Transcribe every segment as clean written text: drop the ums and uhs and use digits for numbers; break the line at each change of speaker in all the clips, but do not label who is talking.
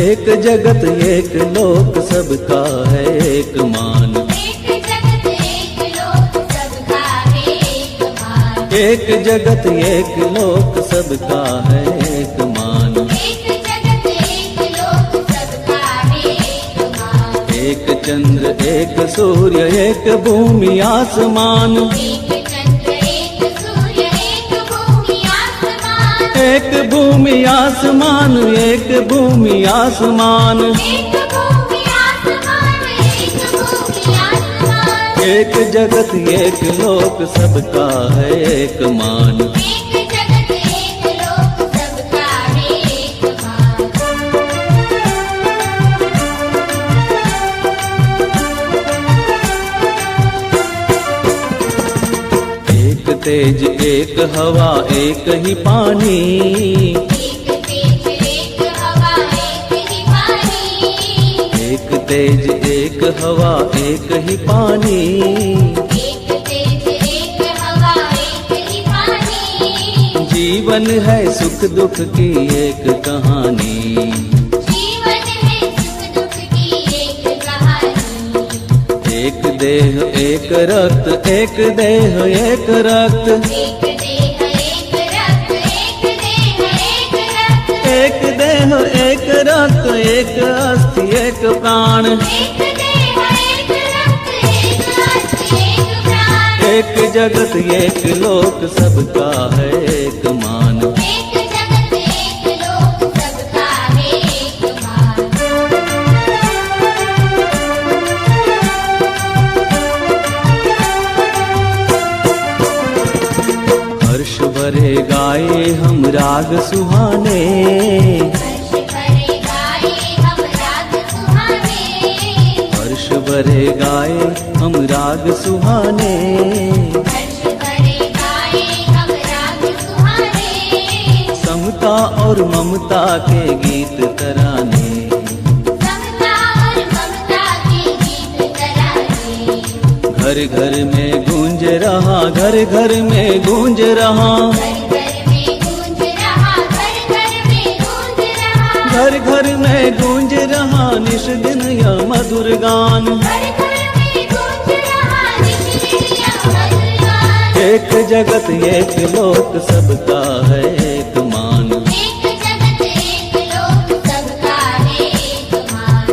एक जगत एक लोक सबका है एक मान।
एक जगत एक लोक सबका है एक मान।
एक जगत एक लोक सबका है एक मान।
एक जगत एक लोक सबका है एक मान।
एक चंद्र एक सूर्य एक भूमि आसमान।
एक चंद्र एक सूर्य एक भूमि आसमान।
एक भूमि आसमान एक भूमि आसमान।
एक भूमि आसमान एक भूमि आसमान।
एक जगत एक लोक सबका है एक मान।
एक जगत एक लोक सबका है एक मान।
एक तेज एक हवा एक ही पानी।
एक तेज एक हवा एक ही पानी।
एक तेज एक हवा एक ही पानी।
एक तेज एक हवा एक ही पानी।
जीवन है सुख दुख की एक कहानी।
जीवन है सुख दुख की एक कहानी।
एक देह एक रक्त एक देह एक रक्त।
एक देह एक रक्त एक देह एक रक्त।
एक देह एक रक्त एक अस्थि एक प्राण।
एक देह एक रक्त एक अस्थि एक प्राण।
एक जगत एक लोक सबका है एक मान।
एक जगत एक लोक सबका है एक मान।
हर्ष भरे गाए हम राग सुहाने।
हर्ष भरे गाए हम राग सुहाने।
हर्ष भरे गाए हम राग सुहाने।
हर्ष भरे गाए हम राग सुहाने।
समता और ममता के गीत तराने।
समता और ममता के गीत तराने।
घर घर में गूंज रहा घर घर में गूंज रहा।
घर घर में गूंज रहा घर घर में गूंज रहा।
घर घर में गूंज रहा निश दिन यह मधुर गान।
घर घर में गूंज रहा निशिया मधुरगान।
एक जगत एक लोक सबका है एक मान।
एक जगत एक लोक सबका है एक मान।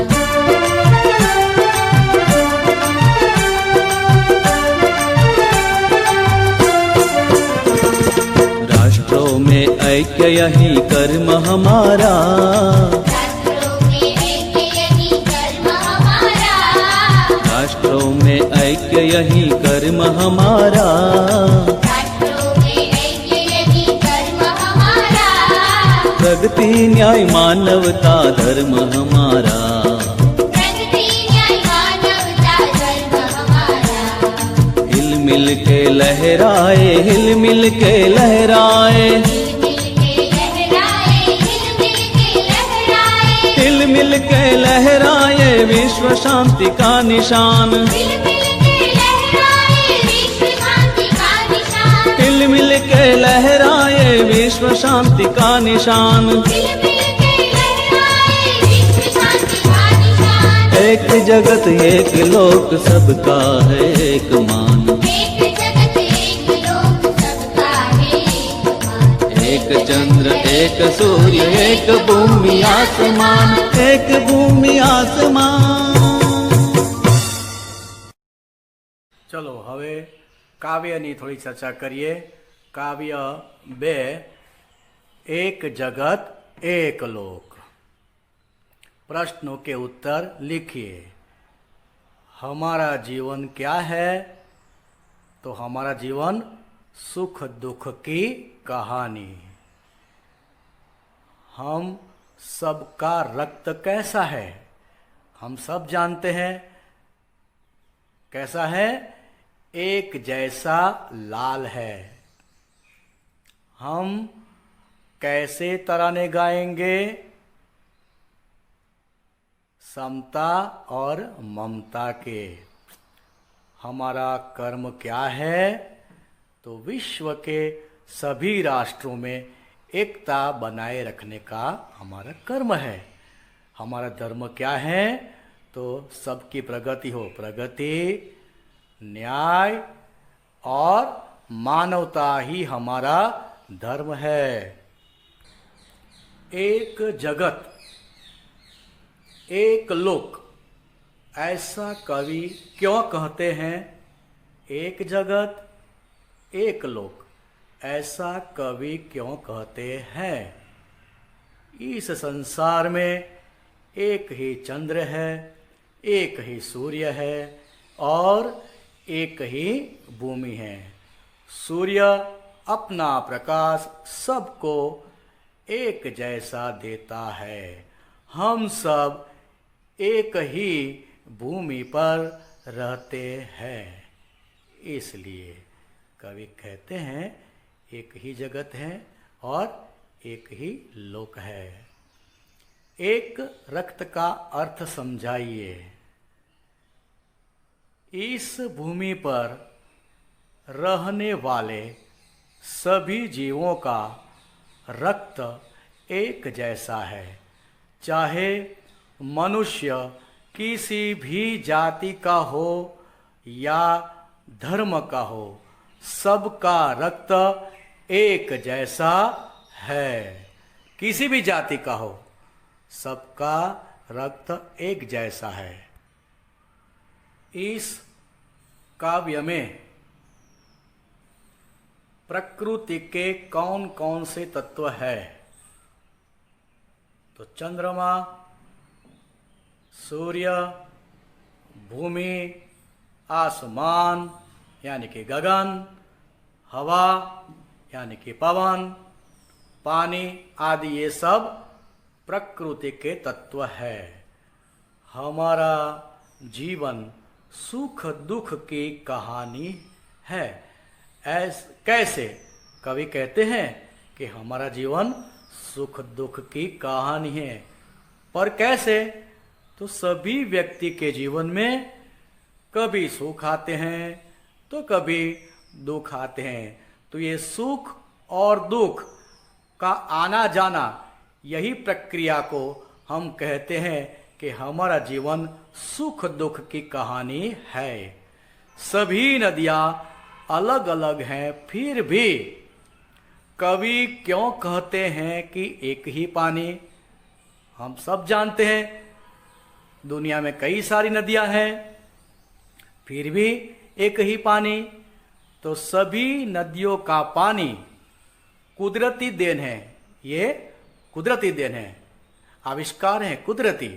राष्ट्रों में ऐक्य यही कर्म हमारा।
राष्ट्रों में ऐक्य यही कर्म हमारा।
राष्ट्रों में ऐक्य यही कर्म हमारा।
राष्ट्रों में ऐक्य यही कर्म हमारा।
प्रगति न्याय मानवता धर्म हमारा।
प्रगति न्याय मानवता धर्म हमारा।
हिल मिल के लहराए हिल मिल के लहराए।
हिल मिल के लहराए हिल मिल के लहराए।
हिल मिल के लहराए विश्व शांति का निशान।
हिल मिल के लहराए विश्व शांति का निशान।
हिल मिल के लहराए विश्व शांति का निशान।
हिल मिल के लहराए विश्व शांति का निशान।
एक जगत एक लोक सबका है एक मान।
एक जगत एक लोक सबका है एक मान।
एक चंद्र एक सूर्य एक भूमि आसमान। एक भूमि आसमान।
चलो હવે કાવ્યની થોડી ચર્ચા કરીએ. કાવ્ય 2 एक जगत एक लोक. प्रश्नों के उत्तर लिखिए. हमारा जीवन क्या है? तो हमारा जीवन सुख दुख की कहानी. हम सबका रक्त कैसा है? हम सब जानते हैं. कैसा है? एक जैसा लाल है. हम कैसे तराने गाएंगे? समता और ममता के. हमारा कर्म क्या है? तो विश्व के सभी राष्ट्रों में एकता बनाए रखने का हमारा कर्म है. हमारा धर्म क्या है? तो सबकी प्रगति हो, प्रगति, न्याय और मानवता ही हमारा धर्म है। एक जगत एक लोक, ऐसा कवि क्यों कहते हैं? एक जगत एक लोक, ऐसा कवि क्यों कहते हैं? इस संसार में एक ही चंद्र है, एक ही सूर्य है और एक ही भूमि है। सूर्य अपना प्रकाश सबको एक जैसा देता है। हम सब एक ही भूमि पर रहते हैं, इसलिए कवि कहते हैं एक ही जगत है और एक ही लोक है। एक रक्त का अर्थ समझाइए। इस भूमि पर रहने वाले सभी जीवों का रक्त एक जैसा है, चाहे मनुष्य किसी भी जाति का हो या धर्म का हो, सबका रक्त एक जैसा है। किसी भी जाति का हो, सबका रक्त एक जैसा है। इस काव्य में प्रकृति के कौन कौन से तत्व है? तो चंद्रमा, सूर्य, भूमि, आसमान यानी कि गगन, हवा यानी कि पवन, पानी आदि, ये सब प्रकृति के तत्व है। हमारा जीवन सुख दुख की कहानी है। कैसे? कवि कहते हैं कि हमारा जीवन सुख दुख की कहानी है। पर कैसे? तो सभी व्यक्ति के जीवन में कभी सुख आते हैं तो कभी दुख आते हैं। तो ये सुख और दुख का आना जाना, यही प्रक्रिया को हम कहते हैं कि हमारा जीवन सुख दुख की कहानी है। सभी नदियां अलग अलग हैं, फिर भी कवि क्यों कहते हैं कि एक ही पानी? हम सब जानते हैं दुनिया में कई सारी नदियां हैं, फिर भी एक ही पानी। तो सभी नदियों का पानी कुदरती देन है। ये कुदरती देन है, आविष्कार है कुदरती।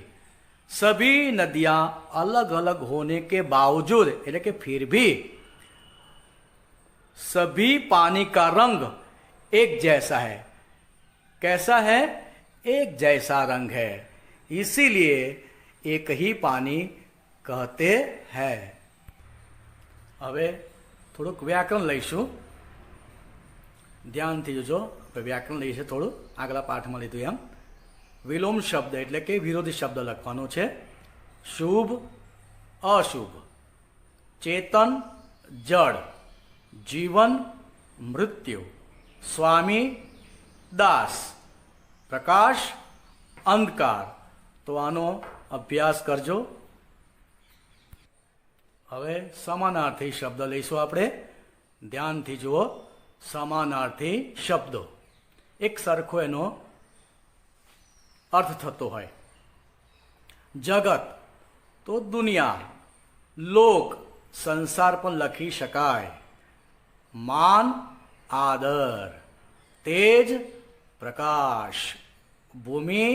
सभी नदियां अलग अलग होने के बावजूद, यानी कि फिर भी सभी पानी का रंग एक जैसा है। कैसा है? एक जैसा रंग है, इसीलिए एक ही पानी कहते हैं। હવે થોડુંક વ્યાકરણ લઈશું, ધ્યાનથી જોજો। વ્યાકરણ લઈશું થોડું, આગલા પાઠમાં લીધું એમ। વિલોમ શબ્દ એટલે કે વિરોધી શબ્દ લખવાનો છે। શુભ અશુભ, ચેતન જડ, જીવન મૃત્યુ, સ્વામી દાસ, પ્રકાશ અંધકાર। તો આનો અભ્યાસ કરજો। હવે સમાનાર્થી શબ્દ લઈશું આપણે, ધ્યાનથી જુઓ। સમાનાર્થી શબ્દો એક સરખો એનો अर्थ थतो है। जगत तो दुनिया, लोक संसार पर लखी शकाय। मान आदर, तेज प्रकाश, भूमि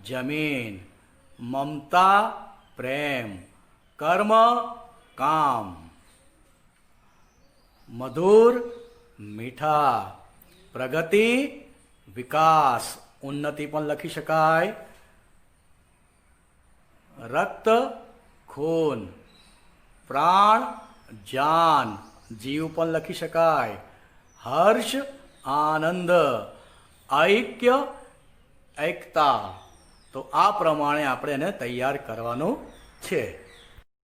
जमीन, ममता प्रेम, कर्म काम, मधुर मीठा, प्रगति विकास उन्नति पण लखी शकाय। रक्त खून, प्राण जान, जीव पण लखी शकाय। हर्ष आनंद, ऐक्य एकता। तो आ प्रमाणे આપણે એને તૈયાર કરવાનું છે।